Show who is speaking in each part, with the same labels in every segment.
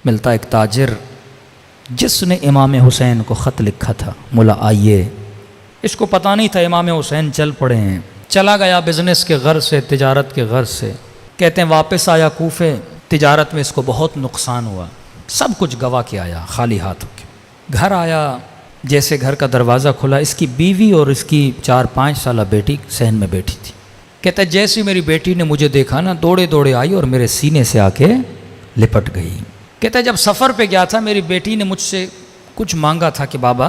Speaker 1: ملتا ایک تاجر جس نے امام حسین کو خط لکھا تھا، مولا آئیے، اس کو پتہ نہیں تھا امام حسین چل پڑے ہیں، چلا گیا بزنس کے غرض سے، تجارت کے غرض سے، کہتے ہیں واپس آیا کوفے، تجارت میں اس کو بہت نقصان ہوا، سب کچھ گوا کے آیا خالی ہاتھ ہو کے، گھر آیا، جیسے گھر کا دروازہ کھلا اس کی بیوی اور اس کی 4-5 سالہ بیٹی صحن میں بیٹھی تھی، کہتا ہے جیسی میری بیٹی نے مجھے دیکھا نا، دوڑے دوڑے آئی اور میرے سینے سے آ کے لپٹ گئی، کہتا ہے جب سفر پہ گیا تھا میری بیٹی نے مجھ سے کچھ مانگا تھا کہ بابا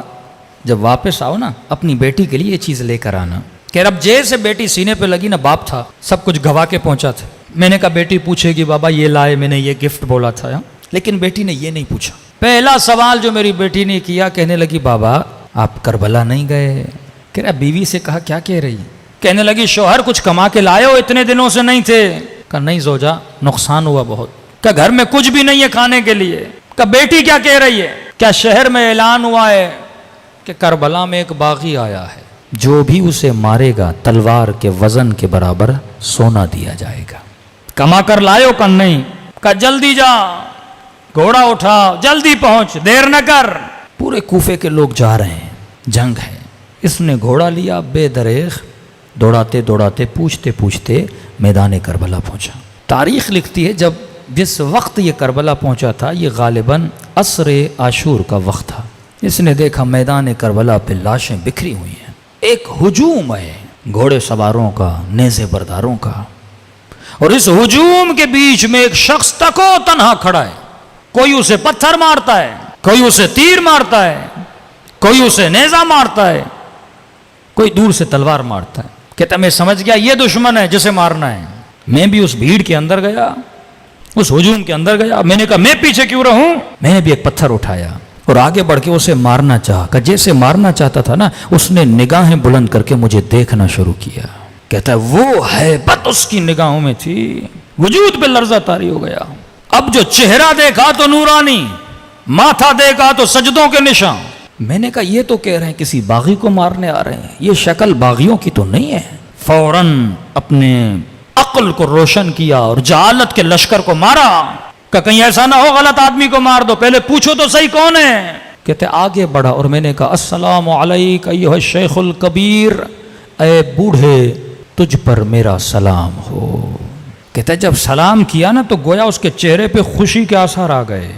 Speaker 1: جب واپس آؤ نا اپنی بیٹی کے لیے یہ چیز لے کر آنا، کہ اب جیسے بیٹی سینے پہ لگی نا، باپ تھا سب کچھ گوا کے پہنچا تھا، میں نے کہا بیٹی پوچھے گی بابا یہ لائے، میں نے یہ گفٹ بولا تھا، لیکن بیٹی نے یہ نہیں پوچھا، پہلا سوال جو میری بیٹی نے کیا، کہنے لگی بابا آپ کربلا نہیں گئے، کہہ رہا بیوی سے کہا کیا کہہ رہی، کہنے لگی شوہر کچھ کما کے لائے ہو، اتنے دنوں سے نہیں تھے، کہا نہیں زوجہ نقصان ہوا بہت، کہ گھر میں کچھ بھی نہیں ہے کھانے کے لیے، کہ بیٹی کیا کہہ رہی ہے، کیا شہر میں اعلان ہوا ہے کہ کربلا میں ایک باغی آیا ہے، جو بھی اسے مارے گا تلوار کے وزن کے برابر سونا دیا جائے گا، کما کر لائے ہو، کن نہیں، کہ جلدی جا، گھوڑا اٹھا، جلدی پہنچ، دیر نہ کر، پورے کوفے کے لوگ جا رہے ہیں، جنگ ہے، اس نے گھوڑا لیا، بے دریغ دوڑاتے دوڑاتے پوچھتے پوچھتے میدان کربلا پہنچا، تاریخ لکھتی ہے جس وقت یہ کربلا پہنچا تھا یہ غالباً عصر عاشور کا وقت تھا، اس نے دیکھا میدان کربلا پہ لاشیں بکھری ہوئی ہیں، ایک ہجوم ہے گھوڑے سواروں کا، نیزے برداروں کا، اور اس ہجوم کے بیچ میں ایک شخص تکو تنہا کھڑا ہے، کوئی اسے پتھر مارتا ہے، کوئی اسے تیر مارتا ہے، کوئی اسے نیزہ مارتا ہے، کوئی دور سے تلوار مارتا ہے، کہتا میں سمجھ گیا یہ دشمن ہے جسے مارنا ہے، میں بھی اس بھیڑ کے اندر گیا، اس ہجوم کے اندر گیا، میں نے کہا میں پیچھے کیوں رہوں، میں نے بھی ایک پتھر اٹھایا اور آگے بڑھ کے اسے مارنا چاہا، کہ جیسے مارنا چاہتا تھا نا اس نے نگاہیں بلند کر کے مجھے دیکھنا شروع کیا، کہتا ہے وہ ہیبت اس کی نگاہوں میں تھی، وجود پہ لرزہ طاری ہو گیا، اب جو چہرہ دیکھا تو نورانی، ماتھا دیکھا تو سجدوں کے نشان، میں نے کہا یہ تو کہہ رہے ہیں کسی باغی کو مارنے آ رہے ہیں، یہ شکل باغیوں کی تو نہیں ہے، فوراً اپنے عقل کو روشن کیا اور جہالت کے لشکر کو مارا، کہ کہیں ایسا نہ ہو غلط آدمی کو مار دو، پہلے پوچھو تو صحیح کون ہے، کہتے آگے بڑھا اور میں نے کہا السلام علیک ایھا الشیخ الکبیر، اے بوڑھے تجھ پر میرا سلام ہو، کہتے جب سلام کیا نا تو گویا اس کے چہرے پہ خوشی کے آثار آ گئے،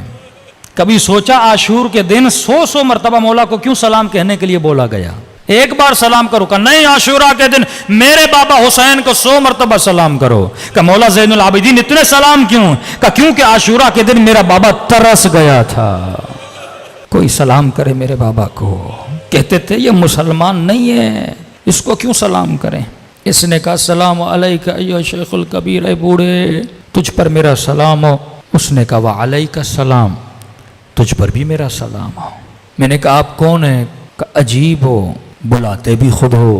Speaker 1: کبھی سوچا عاشور کے دن 100 مرتبہ مولا کو کیوں سلام کہنے کے لیے بولا گیا، ایک بار سلام کرو، کہ نہیں عاشورہ کے دن میرے بابا حسین کو 100 مرتبہ سلام کرو، کہ مولا زین العابدین اتنے سلام کیوں، کہ کیونکہ عاشورہ کے دن میرا بابا ترس گیا تھا، کوئی سلام کرے میرے بابا کو، کہتے تھے یہ مسلمان نہیں ہے اس کو کیوں سلام کریں، اس نے کہا السلام علیک ایھا الشیخ الکبیر، اے بوڑھے تجھ پر میرا سلام ہو، اس نے کہا وعلیک السلام، تجھ پر بھی میرا سلام ہو، میں نے کہا آپ کون ہیں، کہ عجیب ہو، بلاتے بھی خود ہو،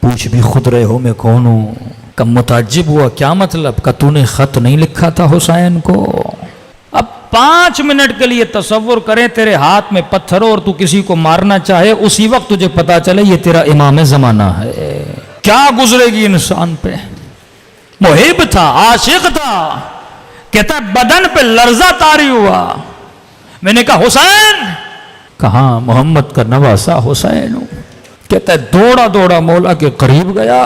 Speaker 1: پوچھ بھی خود رہے ہو میں کون ہوں، کہ متعجب ہوا کیا مطلب، کہ تو نے خط نہیں لکھا تھا حسین کو، اب 5 منٹ کے لیے تصور کریں تیرے ہاتھ میں پتھر ہو اور تو کسی کو مارنا چاہے، اسی وقت تجھے پتا چلے یہ تیرا امام زمانہ ہے، کیا گزرے گی انسان پہ، محب تھا، عاشق تھا، کہتا ہے بدن پہ لرزہ طاری ہوا، میں نے کہا حسین، کہاں محمد کا نواسا حسین ہوں، کہتا ہے دوڑا دوڑا مولا کے قریب گیا،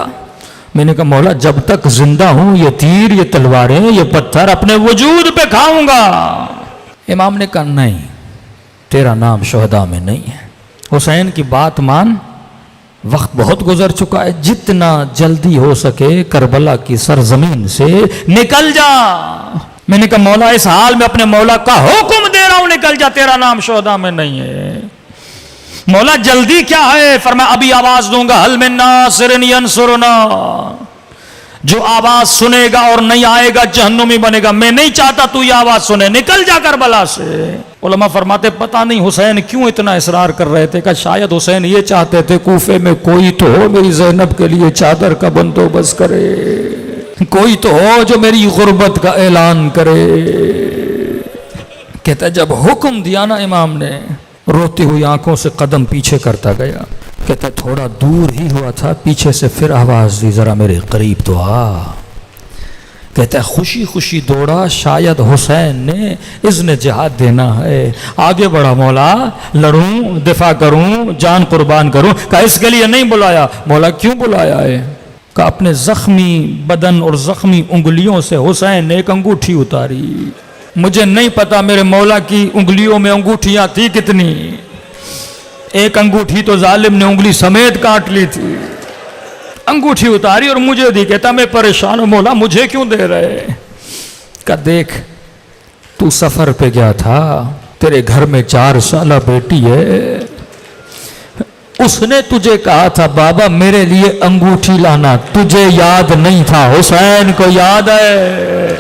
Speaker 1: میں نے کہا مولا جب تک زندہ ہوں یہ تیر، یہ تلواریں، یہ پتھر اپنے وجود پہ کھاؤں گا، امام نے کہا نہیں تیرا نام شہداء میں نہیں ہے، حسین کی بات مان، وقت بہت گزر چکا ہے، جتنا جلدی ہو سکے کربلا کی سرزمین سے نکل جا، میں نے کہا مولا اس حال میں اپنے مولا کا حکم دے رہا ہوں نکل جا، تیرا نام شہداء میں نہیں ہے، مولا جلدی کیا ہے، فرمایا ابھی آواز دوں گا حل من ناصر ینصرنا، جو آواز سنے گا اور نہیں آئے گا جہنمی بنے گا، میں نہیں چاہتا تو یہ آواز سنے، نکل جا کربلا سے، علماء فرماتے پتہ نہیں حسین کیوں اتنا اصرار کر رہے تھے، کہ شاید حسین یہ چاہتے تھے کوفے میں کوئی تو ہو میری زینب کے لیے چادر کا بندوبست کرے، کوئی تو ہو جو میری غربت کا اعلان کرے، کہتا جب حکم دیا نا امام نے، روتی ہوئی آنکھوں سے قدم پیچھے کرتا گیا، کہتا تھوڑا دور ہی ہوا تھا، پیچھے سے پھر آواز دی ذرا میرے قریب تو آ، کہتا ہے خوشی خوشی دوڑا، شاید حسین نے اذن جہاد دینا ہے، آگے بڑھا مولا، لڑوں، دفاع کروں، جان قربان کروں۔ کہا اس کے لیے نہیں بلایا۔ مولا کیوں بلایا ہے؟ کہ اپنے زخمی بدن اور زخمی انگلیوں سے حسین نے ایک انگوٹھی اتاری۔ مجھے نہیں پتا میرے مولا کی انگلیوں میں انگوٹھیاں تھی کتنی، ایک انگوٹھی تو ظالم نے انگلی سمیت کاٹ لی تھی، انگوٹھی اتاری اور مجھے دی۔ کہتا میں پریشان ہوں، مولا مجھے کیوں دے رہے؟ کہ دیکھ تو سفر پہ گیا تھا، تیرے گھر میں 4 سالہ بیٹی ہے، اس نے تجھے کہا تھا بابا میرے لیے انگوٹھی لانا، تجھے یاد نہیں تھا، حسین کو یاد ہے۔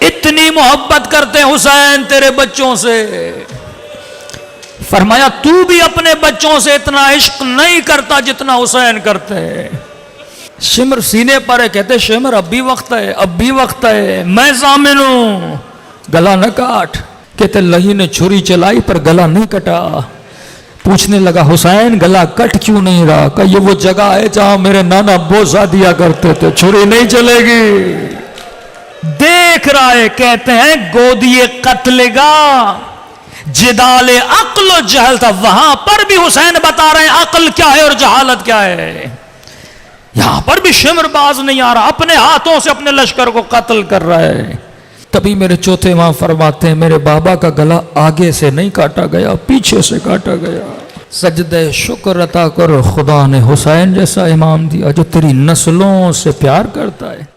Speaker 1: اتنی محبت کرتے حسین تیرے بچوں سے۔ فرمایا تو بھی اپنے بچوں سے اتنا عشق نہیں کرتا جتنا حسین کرتے۔ شمر سینے پر ہے، کہتے شمر اب بھی وقت ہے، اب بھی وقت ہے، میں ضامن ہوں، گلا نہ کاٹ۔ کہتے لہی نے چھری چلائی پر گلا نہیں کٹا۔ پوچھنے لگا حسین گلا کٹ کیوں نہیں رہا؟ کہ یہ وہ جگہ ہے جہاں میرے نانا بوسہ دیا کرتے تھے، چھری نہیں چلے گی۔ دیکھ رہا ہے، کہتے ہیں گودی قتل گاہ جدال عقل و جہل تھا، وہاں پر بھی حسین بتا رہے ہیں عقل کیا ہے اور جہالت کیا ہے۔ یہاں پر بھی شمر باز نہیں آ رہا، اپنے ہاتھوں سے اپنے لشکر کو قتل کر رہا ہے۔ تبھی میرے چوتھے امام فرماتے ہیں میرے بابا کا گلا آگے سے نہیں کاٹا گیا، پیچھے سے کاٹا گیا۔ سجدہ شکر عطا کر خدا نے حسین جیسا امام دیا جو تیری نسلوں سے پیار کرتا ہے۔